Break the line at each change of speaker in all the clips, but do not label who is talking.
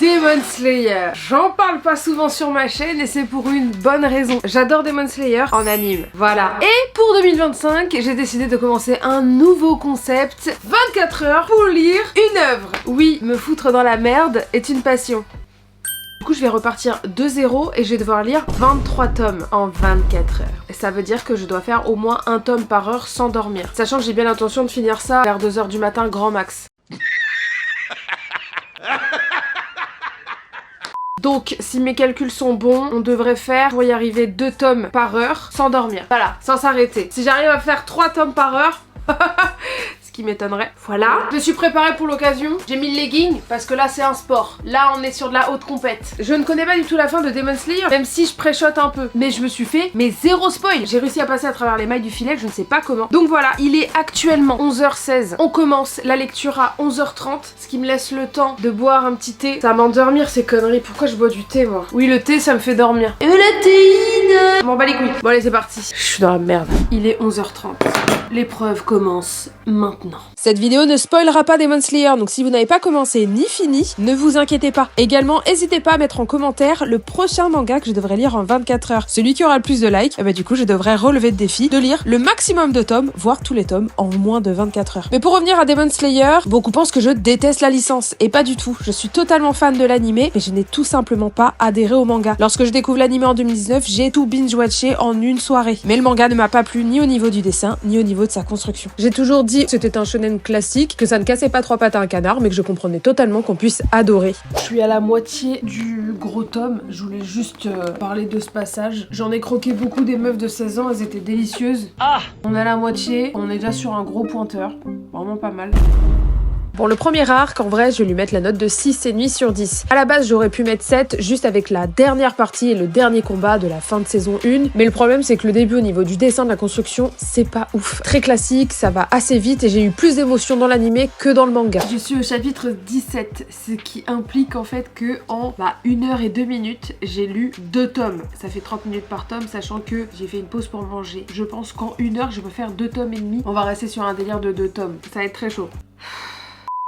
Demon Slayer. J'en parle pas souvent sur ma chaîne et c'est pour une bonne raison. J'adore Demon Slayer en anime. Voilà. Et pour 2025, j'ai décidé de commencer un nouveau concept. 24 heures pour lire une œuvre. Oui, me foutre dans la merde est une passion. Du coup, je vais repartir de zéro et je vais devoir lire 23 tomes en 24 heures. Et ça veut dire que je dois faire au moins un tome par heure sans dormir. Sachant que j'ai bien l'intention de finir ça vers 2 h du matin grand max. Donc, si mes calculs sont bons, on devrait faire, pour y arriver, 2 tomes par heure sans dormir. Voilà, sans s'arrêter. Si j'arrive à faire 3 tomes par heure... ce qui m'étonnerait. Voilà. Je me suis préparée pour l'occasion. J'ai mis le legging parce que là c'est un sport. Là on est sur de la haute compète. Je ne connais pas du tout la fin de Demon Slayer, même si je préchote un peu. Mais je me suis fait, mais zéro spoil. J'ai réussi à passer à travers les mailles du filet, je ne sais pas comment. Donc voilà, il est actuellement 11h16. On commence la lecture à 11h30, ce qui me laisse le temps de boire un petit thé. Ça va m'endormir ces conneries. Pourquoi je bois du thé moi? Oui, le thé ça me fait dormir. Et la théine! Je m'en bats les couilles. Bon allez, c'est parti. Je suis dans la merde. Il est 11h30. L'épreuve commence maintenant. Cette vidéo ne spoilera pas Demon Slayer, donc si vous n'avez pas commencé ni fini, ne vous inquiétez pas. Également, n'hésitez pas à mettre en commentaire le prochain manga que je devrais lire en 24 heures. Celui qui aura le plus de likes, bah du coup je devrais relever le défi de lire le maximum de tomes, voire tous les tomes, en moins de 24 heures. Mais pour revenir à Demon Slayer, beaucoup pensent que je déteste la licence, et pas du tout. Je suis totalement fan de l'anime, mais je n'ai tout simplement pas adhéré au manga. Lorsque je découvre l'anime en 2019, j'ai tout binge-watché en une soirée. Mais le manga ne m'a pas plu ni au niveau du dessin, ni au niveau de sa construction. J'ai toujours dit que c'était un shonen classique, que ça ne cassait pas 3 pattes à un canard, mais que je comprenais totalement qu'on puisse adorer. Je suis à la moitié du gros tome, je voulais juste parler de ce passage. J'en ai croqué beaucoup des meufs de 16 ans, elles étaient délicieuses. Ah, on est à la moitié, on est déjà sur un gros pointeur, vraiment pas mal. Pour le premier arc, en vrai, je vais lui mettre la note de 6,5 sur 10. À la base, j'aurais pu mettre 7, juste avec la dernière partie et le dernier combat de la fin de saison 1. Mais le problème, c'est que le début, au niveau du dessin, de la construction, c'est pas ouf. Très classique, ça va assez vite et j'ai eu plus d'émotions dans l'animé que dans le manga. Je suis au chapitre 17, ce qui implique en fait que en 1 heure et 2 minutes, j'ai lu 2 tomes. Ça fait 30 minutes par tome, sachant que j'ai fait une pause pour manger. Je pense qu'en 1 heure, je peux faire 2 tomes et demi. On va rester sur un délire de 2 tomes. Ça va être très chaud.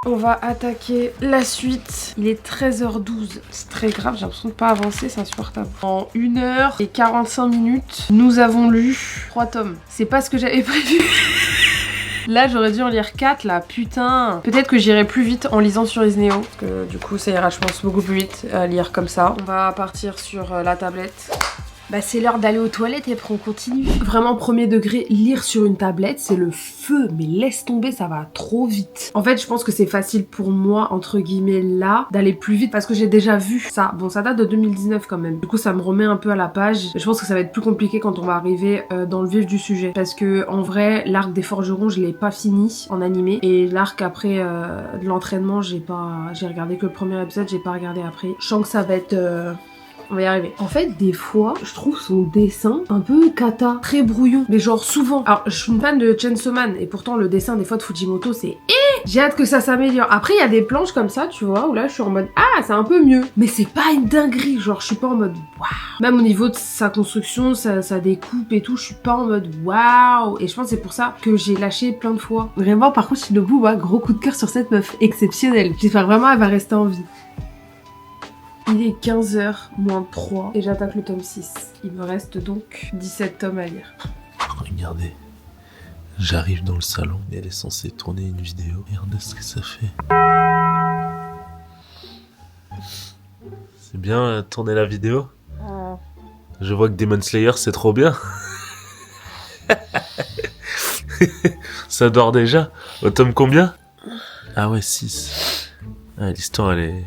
On va attaquer la suite. Il est 13h12. C'est très grave, j'ai l'impression de pas avancer, c'est insupportable. En 1 heure et 45 minutes, nous avons lu 3 tomes. C'est pas ce que j'avais prévu. Là, j'aurais dû en lire 4, là, putain. Peut-être que j'irai plus vite en lisant sur Isneo, parce que du coup, ça ira, je pense, beaucoup plus vite à lire comme ça. On va partir sur la tablette. Bah c'est l'heure d'aller aux toilettes et après on continue. Vraiment premier degré, lire sur une tablette c'est le feu, mais laisse tomber, ça va trop vite. En fait je pense que c'est facile pour moi, entre guillemets là, d'aller plus vite parce que j'ai déjà vu ça. Bon ça date de 2019 quand même. Du coup ça me remet un peu à la page. Je pense que ça va être plus compliqué quand on va arriver dans le vif du sujet. Parce que en vrai l'arc des forgerons je l'ai pas fini en animé. Et l'arc après de l'entraînement j'ai regardé que le premier épisode, j'ai pas regardé après. Je sens que ça va être... On va y arriver. En fait, des fois, je trouve son dessin un peu cata, très brouillon. Mais genre souvent. Alors, je suis une fan de Chainsaw Man et pourtant le dessin des fois de Fujimoto, c'est j'ai hâte que ça s'améliore. Après, il y a des planches comme ça, tu vois, où là, je suis en mode ah, c'est un peu mieux. Mais c'est pas une dinguerie. Genre, je suis pas en mode waouh. Même au niveau de sa construction, sa découpe et tout, je suis pas en mode waouh. Et je pense que c'est pour ça que j'ai lâché plein de fois. Vraiment, par contre, Shinobu, gros coup de cœur sur cette meuf. Exceptionnelle. J'espère vraiment elle va rester en vie. Il est 15h moins 3 et j'attaque le tome 6. Il me reste donc 17 tomes à lire.
Regardez, j'arrive dans le salon et elle est censée tourner une vidéo. Regardez ce que ça fait. C'est bien tourner la vidéo. Je vois que Demon Slayer c'est trop bien. Ça dort déjà. Au tome combien? Ah ouais, 6. Ah, l'histoire elle est...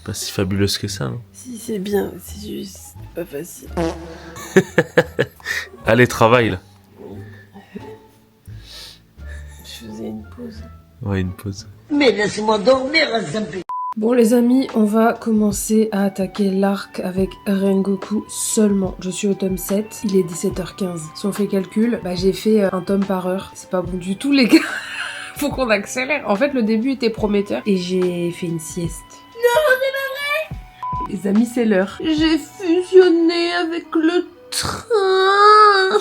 pas si fabuleuse que ça, non?
Si, c'est bien, c'est juste pas facile.
Allez, travaille, là.
Je faisais une pause.
Ouais, une pause.
Mais laisse-moi dormir, Zampi.
Bon les amis, on va commencer à attaquer l'arc avec Rengoku seulement. Je suis au tome 7, il est 17h15. Si on fait calcul, j'ai fait un tome par heure. C'est pas bon du tout les gars. Faut qu'on accélère. En fait le début était prometteur et j'ai fait une sieste. Non, c'est pas vrai. Les amis, c'est l'heure. J'ai fusionné avec le train.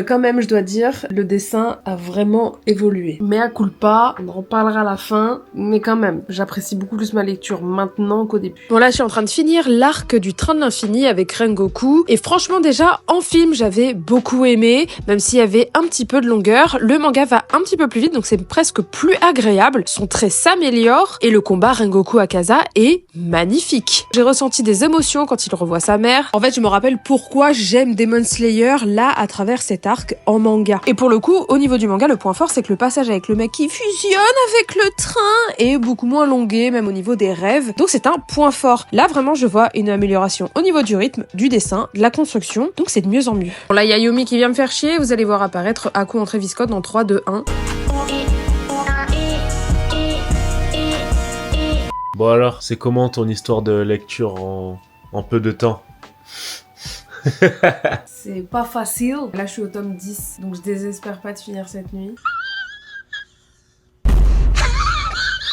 Quand même, je dois dire, le dessin a vraiment évolué. Mea culpa, on en reparlera à la fin, mais quand même, j'apprécie beaucoup plus ma lecture maintenant qu'au début. Bon là, je suis en train de finir l'arc du Train de l'Infini avec Rengoku, et franchement déjà, en film, j'avais beaucoup aimé, même s'il y avait un petit peu de longueur. Le manga va un petit peu plus vite, donc c'est presque plus agréable. Son trait s'améliore, et le combat Rengoku Akaza est magnifique. J'ai ressenti des émotions quand il revoit sa mère. En fait, je me rappelle pourquoi j'aime Demon Slayer là à travers cet arc en manga. Et pour le coup, au niveau du manga, le point fort, c'est que le passage avec le mec qui fusionne avec le train est beaucoup moins longué, même au niveau des rêves. Donc c'est un point fort. Là, vraiment, je vois une amélioration au niveau du rythme, du dessin, de la construction. Donc c'est de mieux en mieux. Bon, là, il y a Yumi qui vient me faire chier. Vous allez voir apparaître Aku en Travis Scott dans 3, 2, 1.
Bon alors, c'est comment ton histoire de lecture en peu de temps?
C'est pas facile. Là, je suis au tome 10, donc je désespère pas de finir cette nuit.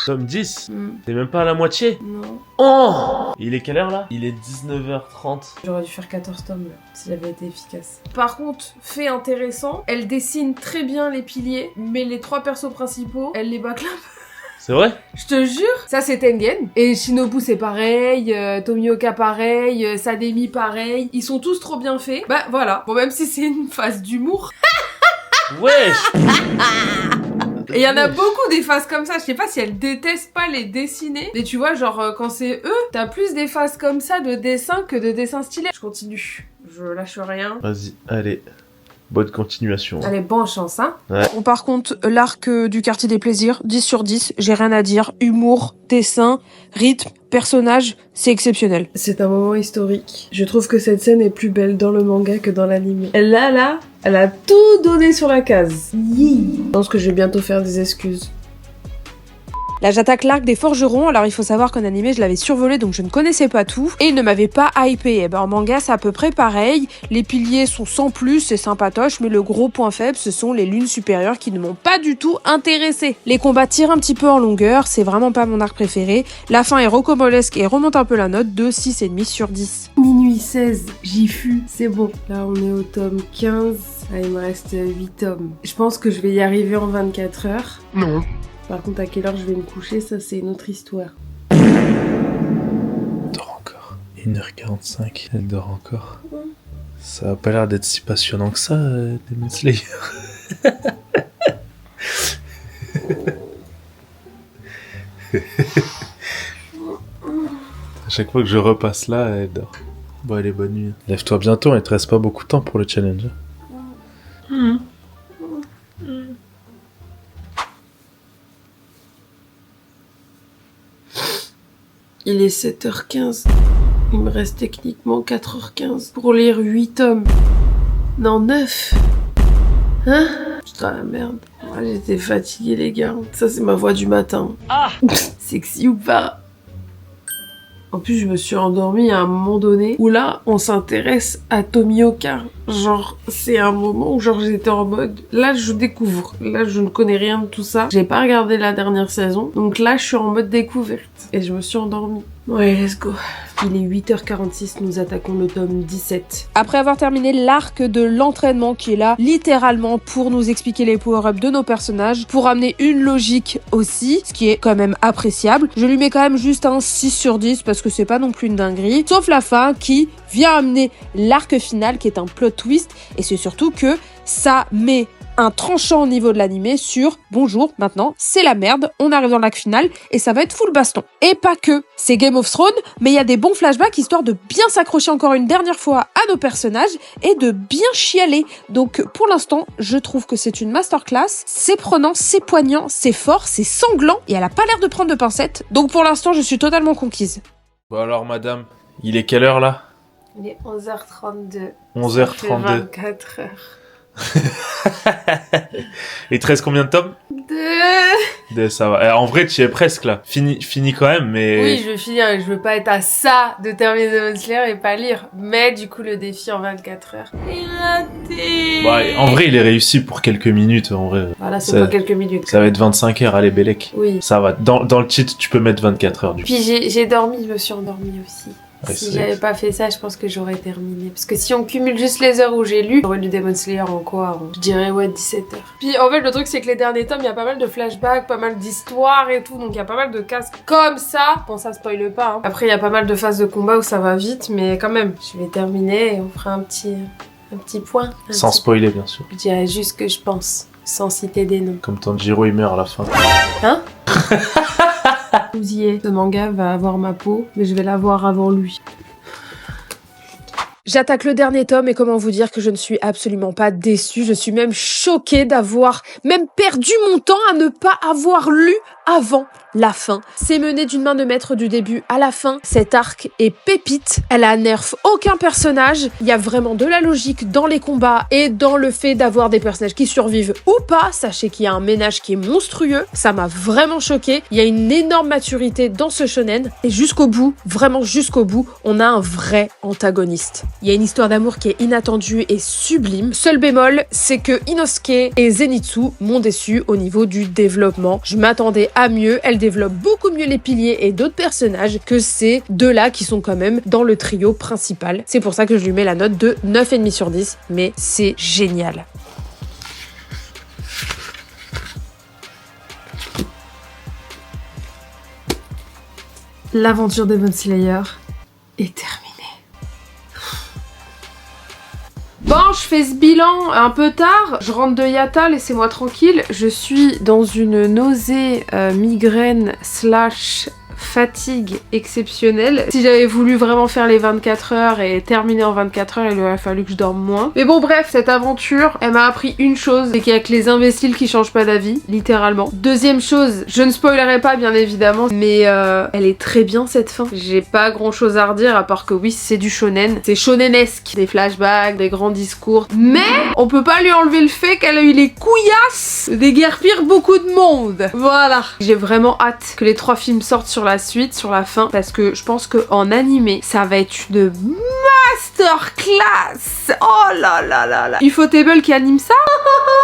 Tome 10 T'es même pas à la moitié?
Non.
Oh! Il est quelle heure là? Il est 19h30.
J'aurais dû faire 14 tomes là, si j'avais été efficace. Par contre, fait intéressant, elle dessine très bien les piliers, mais les 3 persos principaux, elle les bâcle un peu.
C'est vrai?
Je te jure, ça c'est Tengen. Et Shinobu c'est pareil, Tomioka pareil, Sademi pareil. Ils sont tous trop bien faits. Bah voilà. Bon, même si c'est une phase d'humour.
Wesh!
Et il y en a beaucoup des phases comme ça. Je sais pas si elles détestent pas les dessiner. Mais tu vois, genre quand c'est eux, t'as plus des phases comme ça de dessin que de dessin stylé. Je continue. Je lâche rien.
Vas-y, allez. Bonne continuation.
Allez, bonne chance, hein.
Ouais.
Bon, par contre, l'arc du quartier des plaisirs, 10 sur 10, j'ai rien à dire. Humour, dessin, rythme, personnage, c'est exceptionnel. C'est un moment historique. Je trouve que cette scène est plus belle dans le manga que dans l'anime. Elle a tout donné sur la case. Je pense que je vais bientôt faire des excuses. Là, j'attaque l'arc des forgerons. Alors, il faut savoir qu'en animé, je l'avais survolé, donc je ne connaissais pas tout. Et il ne m'avait pas hypé. Et ben, en manga, c'est à peu près pareil. Les piliers sont sans plus, c'est sympatoche, mais le gros point faible, ce sont les lunes supérieures qui ne m'ont pas du tout intéressé. Les combats tirent un petit peu en longueur, c'est vraiment pas mon arc préféré. La fin est rocambolesque et remonte un peu la note de 6,5 sur 10. Minuit 16, j'y fus, c'est bon. Là, on est au tome 15. Ah, il me reste 8 tomes. Je pense que je vais y arriver en 24 heures. Non. Par contre, à quelle heure je vais me coucher, ça c'est une autre histoire.
Elle dort encore. 1h45, elle dort encore. Ça a pas l'air d'être si passionnant que ça, Demon Slayer. À chaque fois que je repasse là, elle dort. Bon, allez, bonne nuit. Lève-toi bientôt, il te reste pas beaucoup de temps pour le challenge.
Il est 7h15. Il me reste techniquement 4h15 pour lire 8 tomes. Non, 9. Hein? Putain, la merde. Moi, j'étais fatiguée, les gars. Ça, c'est ma voix du matin. Ah! Sexy ou pas? En plus, je me suis endormie à un moment donné où là, on s'intéresse à Tomioka. Genre, c'est un moment où genre j'étais en mode, là je découvre. Là, je ne connais rien de tout ça. J'ai pas regardé la dernière saison. Donc là, je suis en mode découverte. Et je me suis endormie. Ouais, let's go. Il est 8h46, nous attaquons le tome 17. Après avoir terminé l'arc de l'entraînement qui est là, littéralement, pour nous expliquer les power-ups de nos personnages, pour amener une logique aussi, ce qui est quand même appréciable, je lui mets quand même juste un 6 sur 10 parce que c'est pas non plus une dinguerie. Sauf la fin qui vient amener l'arc final qui est un plot twist, et c'est surtout que ça met un tranchant au niveau de l'animé sur bonjour, maintenant c'est la merde, on arrive dans l'arc final et ça va être full baston. Et pas que, c'est Game of Thrones, mais il y a des bons flashbacks histoire de bien s'accrocher encore une dernière fois à nos personnages et de bien chialer. Donc pour l'instant, je trouve que c'est une masterclass, c'est prenant, c'est poignant, c'est fort, c'est sanglant et elle a pas l'air de prendre de pincettes. Donc pour l'instant, je suis totalement conquise.
Bon alors madame, il est quelle heure là?
Il est 11h32.
11h32.
24 heures.
Il te reste combien de tomes? 2, ça va. En vrai, tu y es presque là. Fini quand même, mais...
Oui, je vais finir. Je veux pas être à ça de terminer Demon Slayer et pas lire. Mais du coup, le défi en 24 heures est raté.
Bah, en vrai, il est réussi pour quelques minutes, en vrai.
Voilà, c'est pas quelques minutes.
Ça va être 25 heures, allez, Bélec.
Oui.
Ça va. Dans le titre, tu peux mettre 24 heures, du coup.
Puis j'ai dormi, je me suis endormie aussi. Si j'avais pas fait ça, je pense que j'aurais terminé. Parce que si on cumule juste les heures où j'ai lu, j'aurais lu Demon Slayer en quoi? Je dirais ouais 17 heures.
Puis en fait le truc c'est que les derniers tomes, il y a pas mal de flashbacks, pas mal d'histoires et tout, donc il y a pas mal de cases comme ça. Bon ça spoile pas. Hein. Après il y a pas mal de phases de combat où ça va vite, mais quand même, je vais terminer et on fera un petit point.
Sans spoiler, bien sûr.
Je dirais juste ce que je pense, sans citer des noms.
Comme Tanjiro, il meurt à la fin.
Hein?
Vous y êtes. Ce manga va avoir ma peau, mais je vais l'avoir avant lui. J'attaque le dernier tome et comment vous dire que je ne suis absolument pas déçue. Je suis même choquée d'avoir même perdu mon temps à ne pas avoir lu avant la fin. C'est mené d'une main de maître du début à la fin. Cet arc est pépite. Elle a nerf aucun personnage. Il y a vraiment de la logique dans les combats et dans le fait d'avoir des personnages qui survivent ou pas. Sachez qu'il y a un ménage qui est monstrueux. Ça m'a vraiment choqué. Il y a une énorme maturité dans ce shonen. Et jusqu'au bout, vraiment jusqu'au bout, on a un vrai antagoniste. Il y a une histoire d'amour qui est inattendue et sublime. Seul bémol, c'est que Inosuke et Zenitsu m'ont déçu au niveau du développement. Je m'attendais à mieux. Elle développe beaucoup mieux les piliers et d'autres personnages que ces deux-là qui sont quand même dans le trio principal. C'est pour ça que je lui mets la note de 9,5 sur 10, mais c'est génial. L'aventure Demon Slayer est terminée. Bon, je fais ce bilan un peu tard, je rentre de Yatta, laissez-moi tranquille. Je suis dans une nausée, migraine / fatigue exceptionnelle. Si j'avais voulu vraiment faire les 24 heures et terminer en 24 heures, il aurait fallu que je dorme moins. Mais bon bref, cette aventure, elle m'a appris une chose, c'est qu'il y a que les imbéciles qui changent pas d'avis, littéralement. Deuxième chose, je ne spoilerai pas bien évidemment, mais elle est très bien cette fin. J'ai pas grand chose à redire à part que oui, c'est du shonen. C'est shonenesque. Des flashbacks, des grands discours. Mais on peut pas lui enlever le fait qu'elle a eu les couillasses de déguerpir beaucoup de monde. Voilà. J'ai vraiment hâte que les 3 films sortent sur la suite, sur la fin, parce que je pense qu'en animé, ça va être une masterclass. Oh là là là là. Ufotable qui anime ça.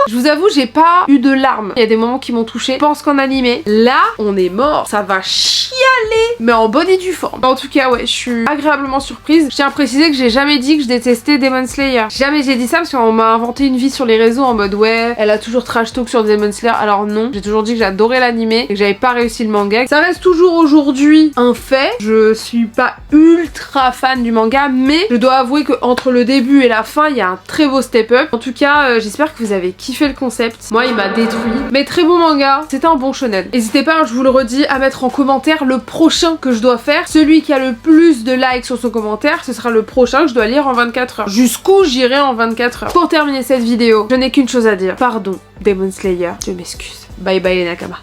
Je vous avoue, j'ai pas eu de larmes. Il y a des moments qui m'ont touchée. Je pense qu'en animé, là, on est mort. Ça va chialer, mais en bonne et due forme. En tout cas, ouais, je suis agréablement surprise. Je tiens à préciser que j'ai jamais dit que je détestais Demon Slayer. Jamais j'ai dit ça parce qu'on m'a inventé une vie sur les réseaux en mode ouais, elle a toujours trash talk sur Demon Slayer. Alors non, j'ai toujours dit que j'adorais l'animé et que j'avais pas réussi le manga. Ça reste toujours aujourd'hui un fait. Je suis pas ultra fan du manga, mais je dois avouer que entre le début et la fin, il y a un très beau step-up. En tout cas, j'espère que vous avez kiffé le concept. Moi, il m'a détruit. Mais très bon manga, c'est un bon shonen. N'hésitez pas, je vous le redis, à mettre en commentaire le prochain que je dois faire. Celui qui a le plus de likes sur son commentaire, ce sera le prochain que je dois lire en 24 heures. Jusqu'où j'irai en 24 heures. Pour terminer cette vidéo, je n'ai qu'une chose à dire. Pardon, Demon Slayer, je m'excuse. Bye bye les Nakama.